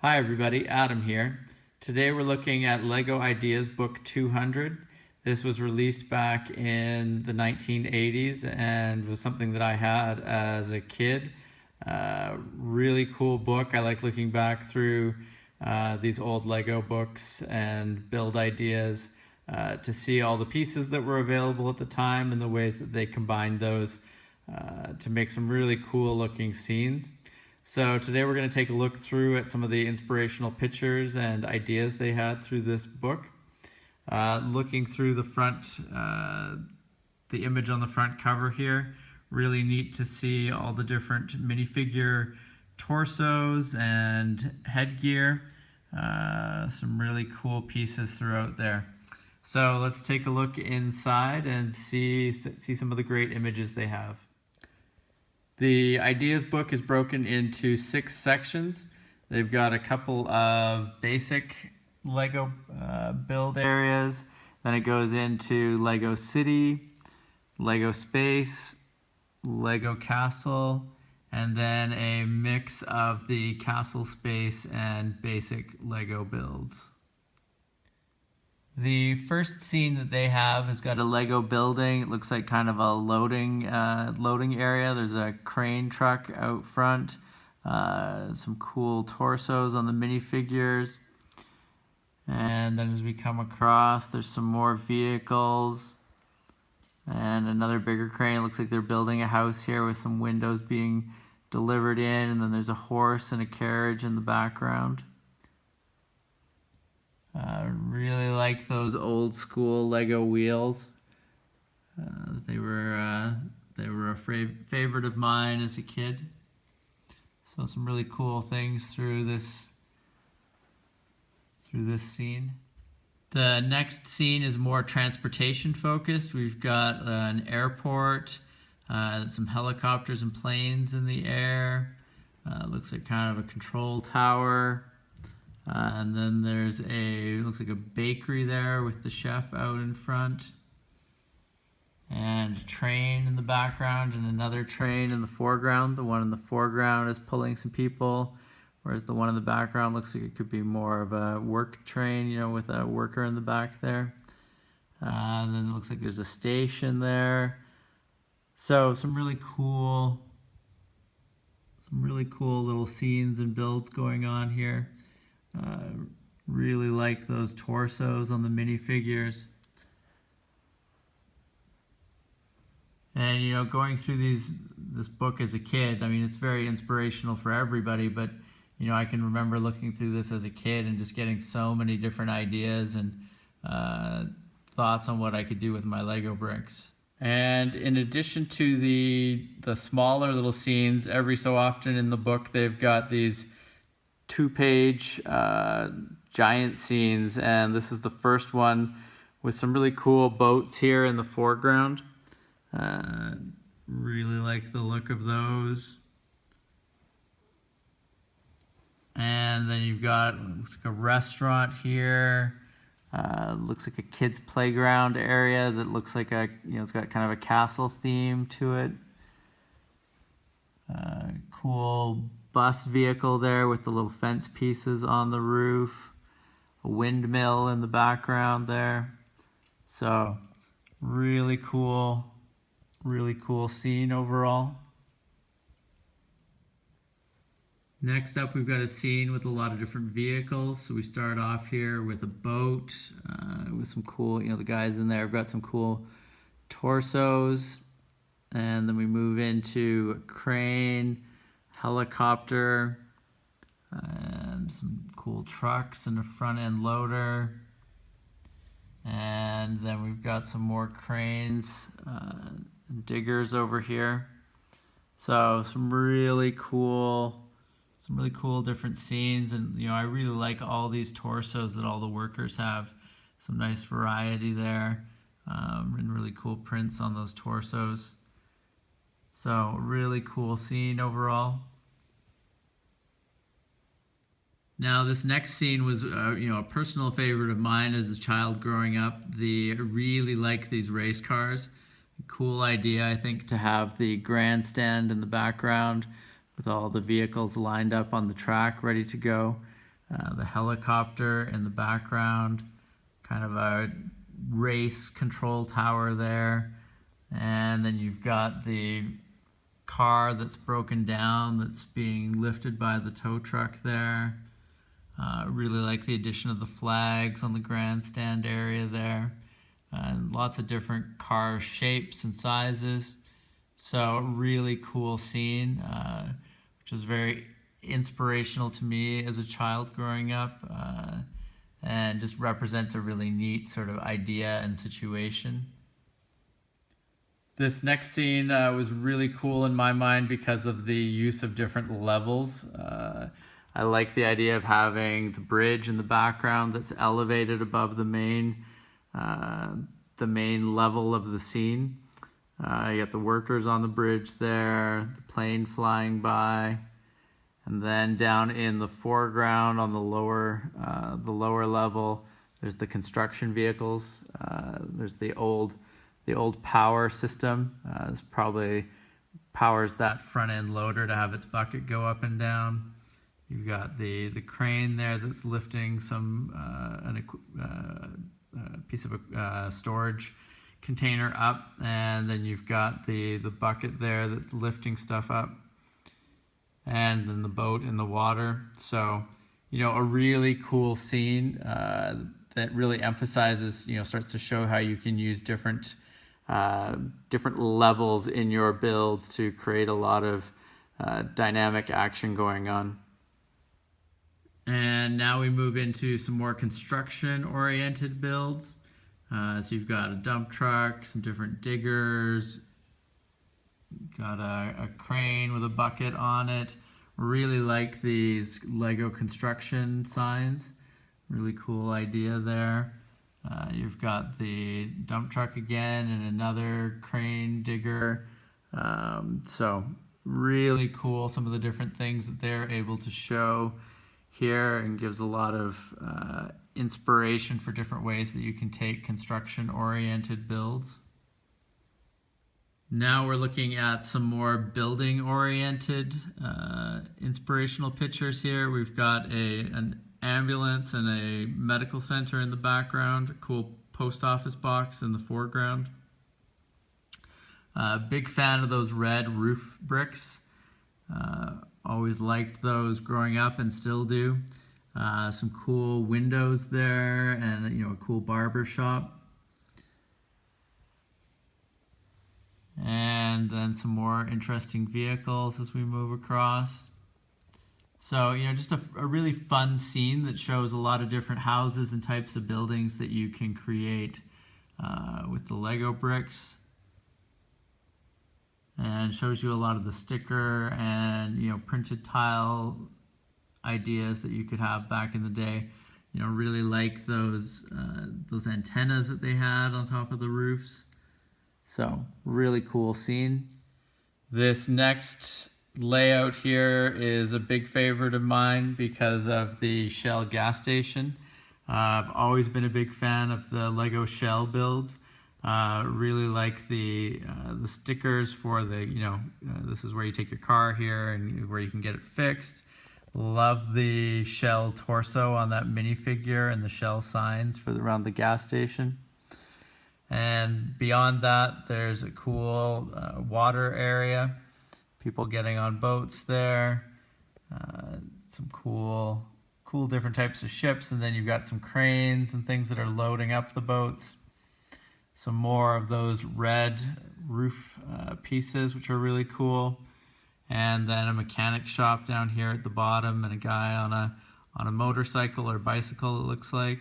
Hi everybody, Adam here. Today we're looking at LEGO Ideas Book 200. This was released back in the 1980s and was something that I had as a kid. Really cool book. I like looking back through these old LEGO books and build ideas to see all the pieces that were available at the time and the ways that they combined those to make some really cool looking scenes. So today we're going to take a look through at some of the inspirational pictures and ideas they had through this book. Looking through the front, the image on the front cover here, really neat to see all the different minifigure torsos and headgear. Some really cool pieces throughout there. So let's take a look inside and see some of the great images they have. The ideas book is broken into 6 sections. They've got a couple of basic Lego build areas. Then it goes into Lego City, Lego Space, Lego Castle, and then a mix of the Castle Space and basic Lego builds. The first scene that they have has got a Lego building. It looks like kind of a loading area. There's a crane truck out front. Some cool torsos on the minifigures. And then as we come across, there's some more vehicles. And another bigger crane. It looks like they're building a house here with some windows being delivered in. And then there's a horse and a carriage in the background. Really like those old school Lego wheels. They were a favorite of mine as a kid. So some really cool things through this scene. The next scene is more transportation focused. We've got an airport, some helicopters and planes in the air. Looks like kind of a control tower. And then there's looks like a bakery there with the chef out in front. And a train in the background and another train in the foreground. The one in the foreground is pulling some people, whereas the one in the background looks like it could be more of a work train, with a worker in the back there. And then it looks like there's a station there. So some really cool little scenes and builds going on here. Really like those torsos on the minifigures. And going through this book as a kid, I mean, it's very inspirational for everybody, but I can remember looking through this as a kid and just getting so many different ideas and thoughts on what I could do with my Lego bricks. And in addition to the smaller little scenes, every so often in the book they've got these 2-page giant scenes, and this is the first one with some really cool boats here in the foreground. Really like the look of those. And then you've got, looks like a restaurant here. Looks like a kid's playground area that looks like it's got kind of a castle theme to it. Cool bus vehicle there with the little fence pieces on the roof. A windmill in the background there. So really cool scene overall. Next up, we've got a scene with a lot of different vehicles. So we start off here with a boat with some cool, the guys in there have got some cool torsos. And then we move into a crane, helicopter, and some cool trucks and a front end loader. And then we've got some more cranes and diggers over here. So some really cool different scenes. And I really like all these torsos that all the workers have. Some nice variety there, and really cool prints on those torsos. So really cool scene overall. Now this next scene was a personal favorite of mine as a child growing up. I really like these race cars. Cool idea, I think, to have the grandstand in the background with all the vehicles lined up on the track ready to go. the helicopter in the background, kind of a race control tower there. And then you've got the car that's broken down that's being lifted by the tow truck there. Really like the addition of the flags on the grandstand area there. And lots of different car shapes and sizes. So really cool scene, which was very inspirational to me as a child growing up, and just represents a really neat sort of idea and situation. This next scene was really cool in my mind because of the use of different levels. I like the idea of having the bridge in the background that's elevated above the main level of the scene. You got the workers on the bridge there, the plane flying by, and then down in the foreground on the lower level, there's the construction vehicles. There's the old power system. This probably powers that front end loader to have its bucket go up and down. You've got the crane there that's lifting some piece of a storage container up, and then you've got the bucket there that's lifting stuff up, and then the boat in the water. So, a really cool scene that really emphasizes, starts to show how you can use different levels in your builds to create a lot of dynamic action going on. And now we move into some more construction-oriented builds. So you've got a dump truck, some different diggers, got a crane with a bucket on it. Really like these Lego construction signs. Really cool idea there. You've got the dump truck again and another crane digger. So really cool, some of the different things that they're able to show here, and gives a lot of inspiration for different ways that you can take construction-oriented builds. Now we're looking at some more building-oriented inspirational pictures here. We've got an ambulance and a medical center in the background, a cool post office box in the foreground. Big fan of those red roof bricks. Always liked those growing up and still do. Some cool windows there, and a cool barber shop. And then some more interesting vehicles as we move across. So, just a really fun scene that shows a lot of different houses and types of buildings that you can create with the Lego bricks. And shows you a lot of the sticker and printed tile ideas that you could have back in the day. Really like those antennas that they had on top of the roofs. So really cool scene. This next layout here is a big favorite of mine because of the Shell gas station. I've always been a big fan of the Lego Shell builds. Really like the stickers for this is where you take your car here and where you can get it fixed. Love the Shell torso on that minifigure and the Shell signs around the gas station. And beyond that, there's a cool water area. People getting on boats there. Some cool different types of ships, and then you've got some cranes and things that are loading up the boats. Some more of those red roof pieces, which are really cool. And then a mechanic shop down here at the bottom, and a guy on a motorcycle or bicycle, it looks like.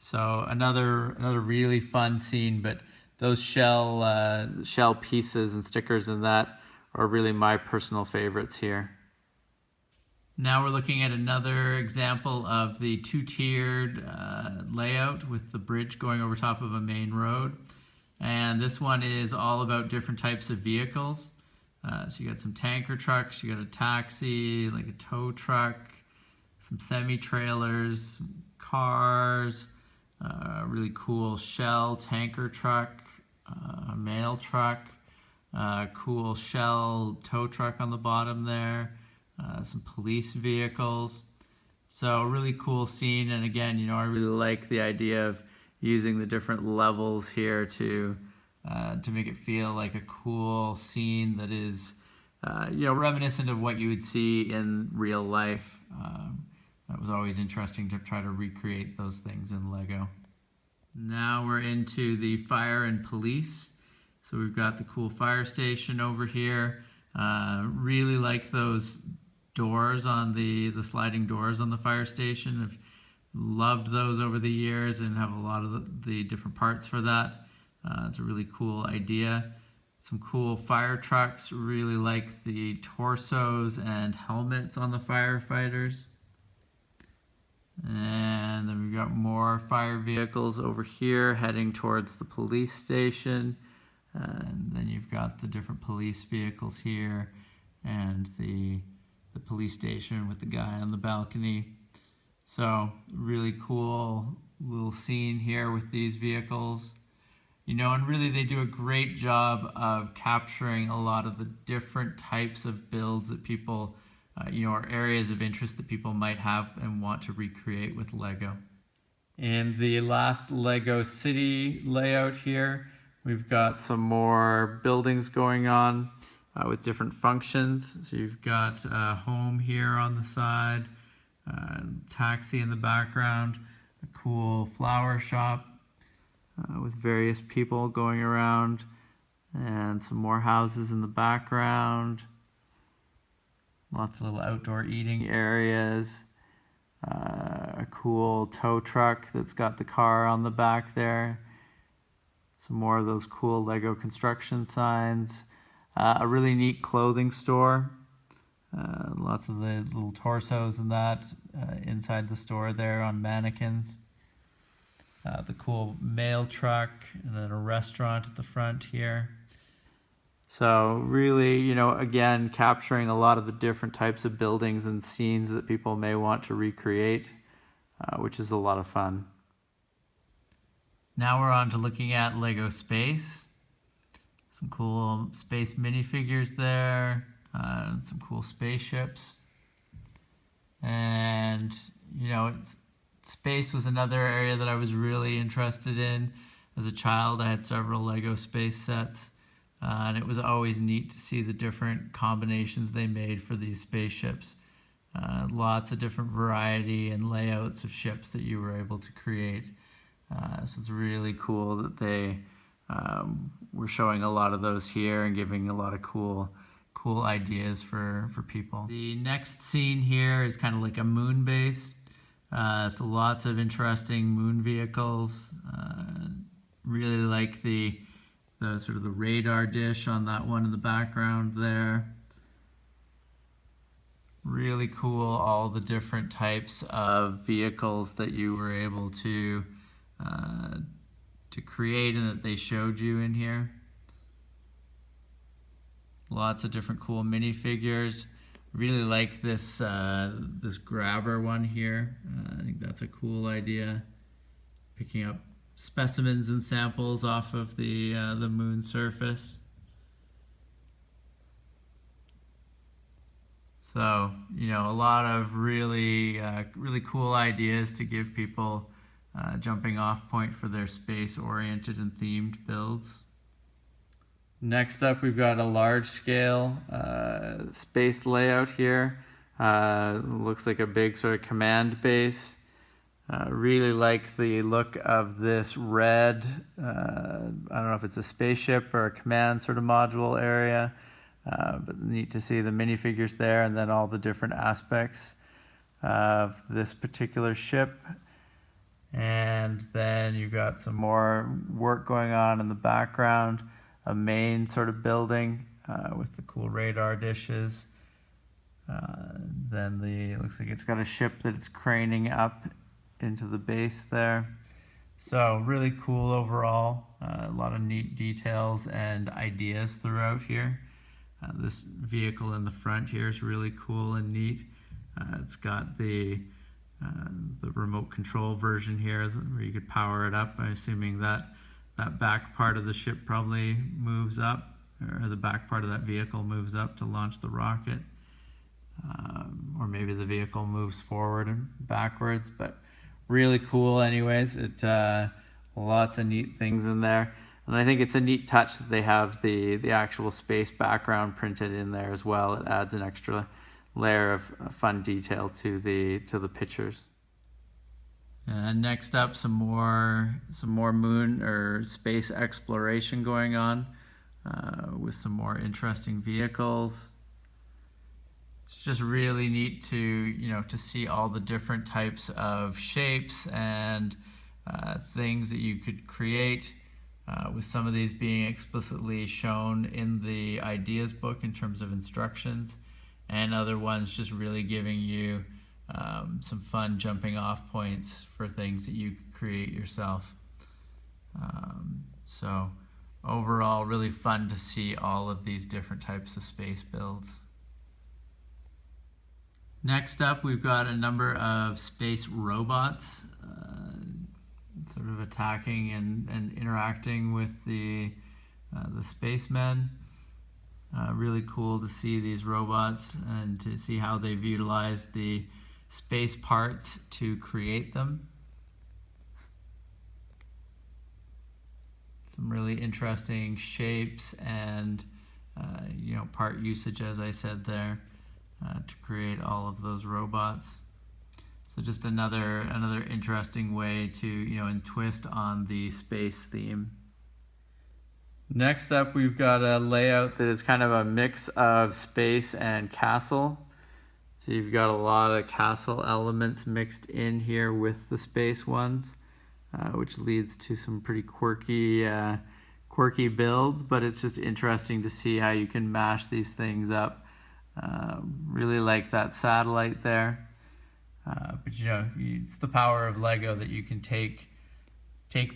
So another really fun scene, but those shell pieces and stickers and that are really my personal favorites here. Now we're looking at another example of the two-tiered layout with the bridge going over top of a main road. And this one is all about different types of vehicles. So you got some tanker trucks, you got a taxi, like a tow truck, some semi-trailers, some cars, really cool Shell tanker truck, mail truck, cool Shell tow truck on the bottom there, some police vehicles. So really cool scene, and again, I really like the idea of using the different levels here to make it feel like a cool scene that is, reminiscent of what you would see in real life. That was always interesting to try to recreate those things in Lego. Now we're into the fire and police. So we've got the cool fire station over here. Really like those doors on the sliding doors on the fire station. I've loved those over the years and have a lot of the different parts for that. It's a really cool idea. Some cool fire trucks. Really like the torsos and helmets on the firefighters. And then we've got more fire vehicles over here heading towards the police station. And then you've got the different police vehicles here and the police station with the guy on the balcony. So really cool little scene here with these vehicles. And really they do a great job of capturing a lot of the different types of builds that people, or areas of interest that people might have and want to recreate with Lego. In the last Lego city layout here, we've got some more buildings going on with different functions. So you've got a home here on the side, taxi in the background, a cool flower shop with various people going around, and some more houses in the background. Lots of little outdoor eating areas. A cool tow truck that's got the car on the back there. Some more of those cool Lego construction signs. A really neat clothing store. Lots of the little torsos and that inside the store there on mannequins. The cool mail truck, and then a restaurant at the front here. So really, again, capturing a lot of the different types of buildings and scenes that people may want to recreate, which is a lot of fun. Now we're on to looking at Lego Space. Some cool space minifigures there, and some cool spaceships. And, space was another area that I was really interested in. As a child, I had several Lego space sets. And it was always neat to see the different combinations they made for these spaceships. Lots of different variety and layouts of ships that you were able to create. So it's really cool that they were showing a lot of those here and giving a lot of cool ideas for people. The next scene here is kind of like a moon base. So lots of interesting moon vehicles. Really like the sort of the radar dish on that one in the background there. Really cool, all the different types of vehicles that you were able to create and that they showed you in here. Lots of different cool minifigures. Really like this this grabber one here. I think that's a cool idea. Picking up specimens and samples off of the moon surface. So, a lot of really cool ideas to give people a jumping off point for their space-oriented and themed builds. Next up, we've got a large-scale space layout here. Looks like a big sort of command base. Really like the look of this red, I don't know if it's a spaceship or a command sort of module area, but neat to see the minifigures there and then all the different aspects of this particular ship. And then you've got some more work going on in the background, a main sort of building with the cool radar dishes. Then looks like it's got a ship that it's craning up into the base there. So really cool overall. A lot of neat details and ideas throughout here. This vehicle in the front here is really cool and neat. It's got the remote control version here where you could power it up. I'm assuming that back part of the ship probably moves up, or the back part of that vehicle moves up to launch the rocket. or maybe the vehicle moves forward and backwards, but really cool anyways. It lots of neat things in there, and I think it's a neat touch that they have the actual space background printed in there as well. It adds an extra layer of fun detail to the pictures. Next up, some more moon or space exploration going on with some more interesting vehicles. It's just really neat to see all the different types of shapes and things that you could create, with some of these being explicitly shown in the ideas book in terms of instructions, and other ones just really giving you some fun jumping off points for things that you could create yourself. So overall, really fun to see all of these different types of space builds. Next up, we've got a number of space robots sort of attacking and interacting with the spacemen. Really cool to see these robots and to see how they've utilized the space parts to create them. Some really interesting shapes and part usage, as I said there, to create all of those robots. So just another interesting way to twist on the space theme. Next up, we've got a layout that is kind of a mix of space and castle. So you've got a lot of castle elements mixed in here with the space ones, which leads to some pretty quirky builds, but it's just interesting to see how you can mash these things up. Really like that satellite there. But it's the power of Lego that you can take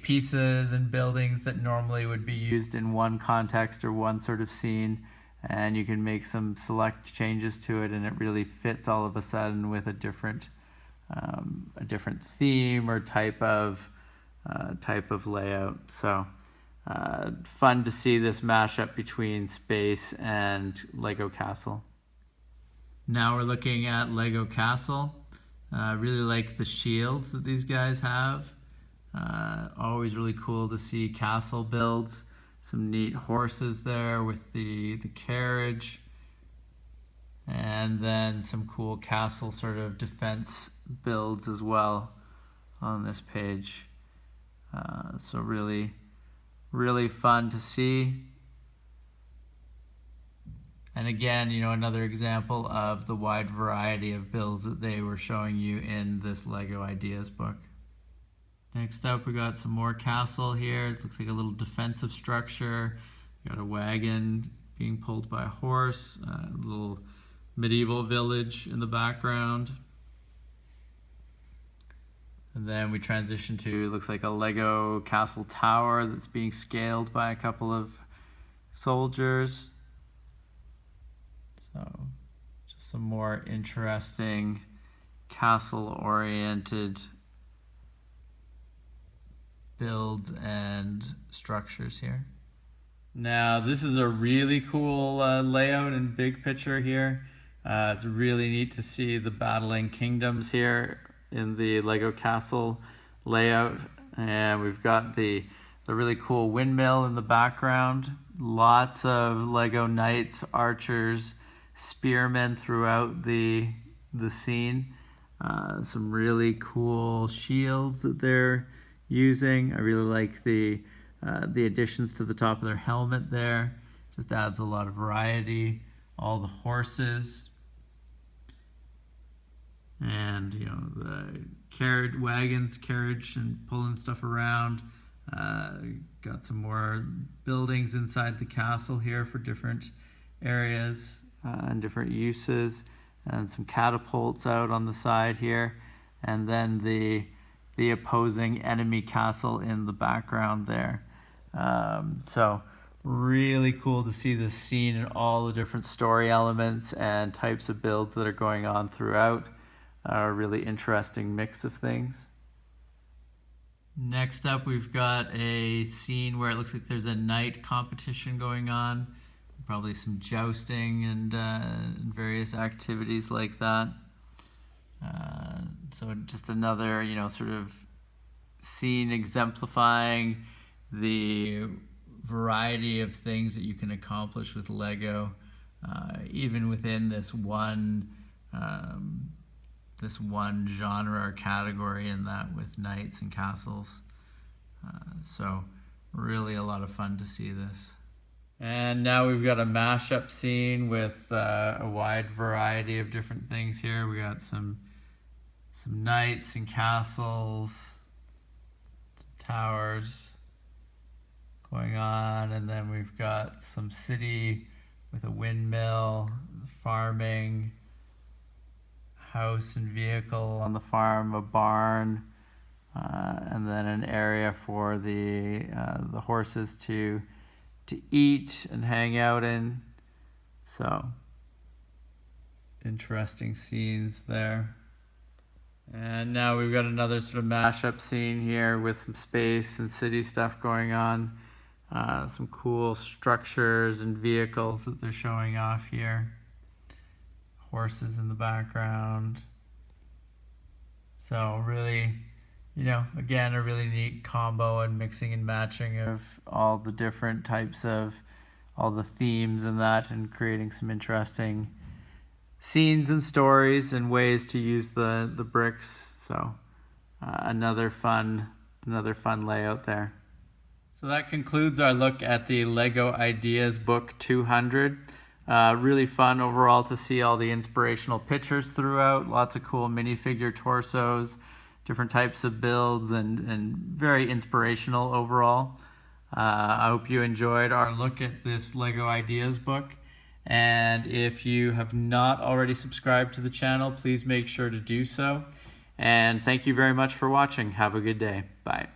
pieces and buildings that normally would be used in one context or one sort of scene, and you can make some select changes to it, and it really fits all of a sudden with a different theme or type of layout. So fun to see this mashup between space and Lego Castle. Now we're looking at Lego Castle. Really like the shields that these guys have. Always really cool to see castle builds. Some neat horses there with the carriage. And then some cool castle sort of defense builds as well on this page. So really, really fun to see. And again, another example of the wide variety of builds that they were showing you in this Lego Ideas book. Next up, we got some more castle here. It looks like a little defensive structure. We got a wagon being pulled by a horse, a little medieval village in the background. And then we transition to, looks like a Lego castle tower that's being scaled by a couple of soldiers. So just some more interesting castle-oriented builds and structures here. Now this is a really cool layout and big picture here. It's really neat to see the battling kingdoms here in the Lego Castle layout, and we've got the really cool windmill in the background. Lots of Lego knights, archers, spearmen throughout the scene. Some really cool shields that they're using. I really like the additions to the top of their helmet there. Just adds a lot of variety. All the horses, and the carriage and pulling stuff around. Got some more buildings inside the castle here for different areas and different uses, and some catapults out on the side here, and then the opposing enemy castle in the background there. So really cool to see this scene and all the different story elements and types of builds that are going on throughout. A really interesting mix of things. Next up, we've got a scene where it looks like there's a knight competition going on. Probably some jousting and various activities like that. So just another, sort of scene exemplifying the variety of things that you can accomplish with Lego, even within this one genre or category, in that with knights and castles. So really a lot of fun to see this. And now we've got a mashup scene with a wide variety of different things here. We got some knights and castles, some towers going on, and then we've got some city with a windmill, farming, house and vehicle on the farm, a barn, and then an area for the horses to eat and hang out in. So interesting scenes there. And now we've got another sort of mashup scene here with some space and city stuff going on. Some cool structures and vehicles that they're showing off here. Horses in the background. So really, again, a really neat combo and mixing and matching of all the different types of, all the themes and that, and creating some interesting scenes and stories and ways to use the bricks. So another fun layout there. So that concludes our look at the Lego Ideas Book 200. Really fun overall to see all the inspirational pictures throughout. Lots of cool minifigure torsos, different types of builds, and very inspirational overall. I hope you enjoyed our look at this Lego Ideas book. And if you have not already subscribed to the channel, please make sure to do so. And thank you very much for watching. Have a good day. Bye.